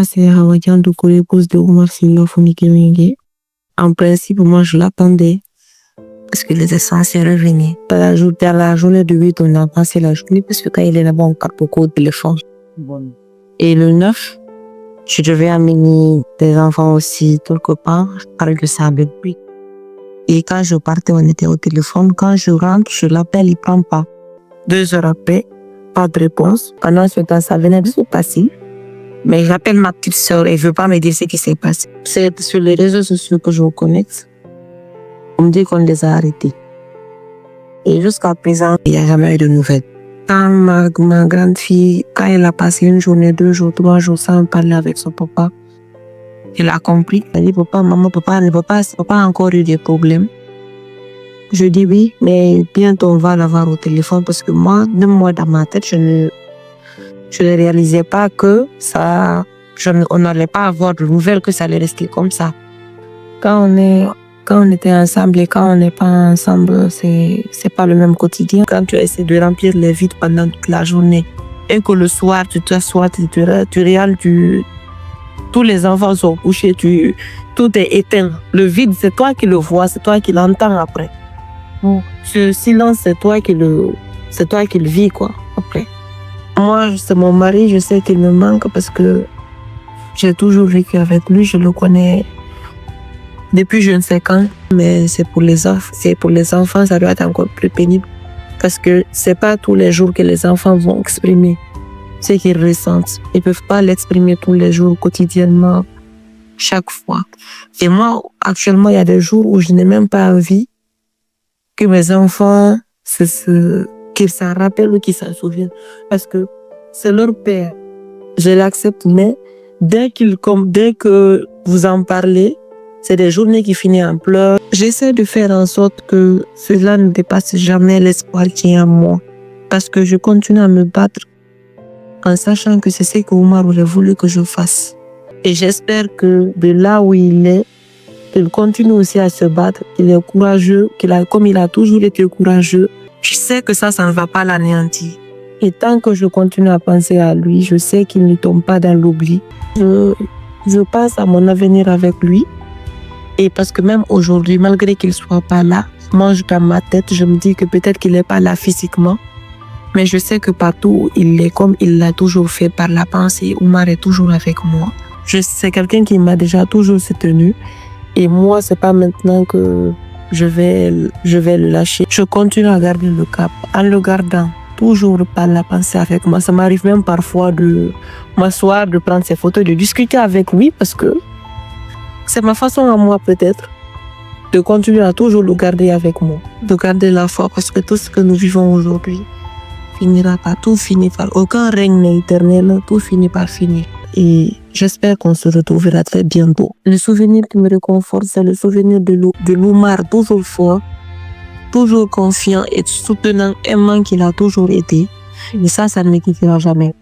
c'est Hawaïen de Corée, pose de Omar Silla Funike. En principe, moi, je l'attendais. Parce que les essentiels revenaient. À la journée de 8, on a passé la journée parce que quand il est là-bas, on parle beaucoup au téléphone. Et le 9, je devais amener des enfants aussi quelque part. Je parle de ça avec lui. Et quand je partais, on était au téléphone. Quand je rentre, je l'appelle, il ne prend pas. 2 heures après, pas de réponse. Pendant ce temps, ça venait de se passer. Mais j'appelle ma petite soeur et je ne veux pas me dire ce qui s'est passé. C'est sur les réseaux sociaux que je vous connecte. On me dit qu'on les a arrêtés. Et jusqu'à présent, il n'y a jamais eu de nouvelles. Quand ma grande fille, quand elle a passé 1 journée, 2 jours, 3 jours sans parler avec son papa, elle a compris. Elle dit, papa, maman, papa a encore eu des problèmes. Je dis oui, mais bientôt on va l'avoir au téléphone parce que moi, même moi dans ma tête, je ne réalisais pas que on n'allait pas avoir de nouvelles, que ça allait rester comme ça. Quand on était ensemble et quand on n'est pas ensemble, c'est pas le même quotidien. Quand tu essaies de remplir les vides pendant toute la journée et que le soir, tu t'assois, tu réalises, tous les enfants sont couchés, tout est éteint. Le vide, c'est toi qui le vois, c'est toi qui l'entends après. Ce silence, c'est toi qui le vis, quoi, après. Moi, c'est mon mari, je sais qu'il me manque parce que j'ai toujours vécu avec lui, je le connais depuis je ne sais quand, mais c'est pour les enfants, ça doit être encore plus pénible parce que c'est pas tous les jours que les enfants vont exprimer ce qu'ils ressentent. Ils peuvent pas l'exprimer tous les jours, quotidiennement, chaque fois. Et moi, actuellement, il y a des jours où je n'ai même pas envie que mes enfants qu'ils s'en rappellent ou qu'ils s'en souviennent parce que c'est leur père. Je l'accepte, mais dès que vous en parlez, c'est des journées qui finissent en pleurs. J'essaie de faire en sorte que cela ne dépasse jamais l'espoir qui est en moi. Parce que je continue à me battre en sachant que c'est ce que Omar aurait voulu que je fasse. Et j'espère que de là où il est, il continue aussi à se battre, qu'il est courageux, comme il a toujours été courageux. Je sais que ça ne va pas l'anéantir. Et tant que je continue à penser à lui, je sais qu'il ne tombe pas dans l'oubli. Je pense à mon avenir avec lui. Et parce que même aujourd'hui, malgré qu'il ne soit pas là, moi, dans ma tête, je me dis que peut-être qu'il n'est pas là physiquement. Mais je sais que partout où il est, comme il l'a toujours fait par la pensée, Omar est toujours avec moi. C'est quelqu'un qui m'a déjà toujours soutenu. Et moi, c'est pas maintenant que je vais le lâcher. Je continue à garder le cap en le gardant toujours par la pensée avec moi. Ça m'arrive même parfois de m'asseoir, de prendre ses photos, de discuter avec lui parce que c'est ma façon à moi peut-être de continuer à toujours le garder avec moi, de garder la foi parce que tout ce que nous vivons aujourd'hui finira par tout finir par aucun règne n'est éternel, tout finit par finir. Et j'espère qu'on se retrouvera très bientôt. Le souvenir qui me réconforte, c'est le souvenir de l'Omar toujours fort, toujours confiant et soutenant, aimant qu'il a toujours été. Et ça ne me quittera jamais.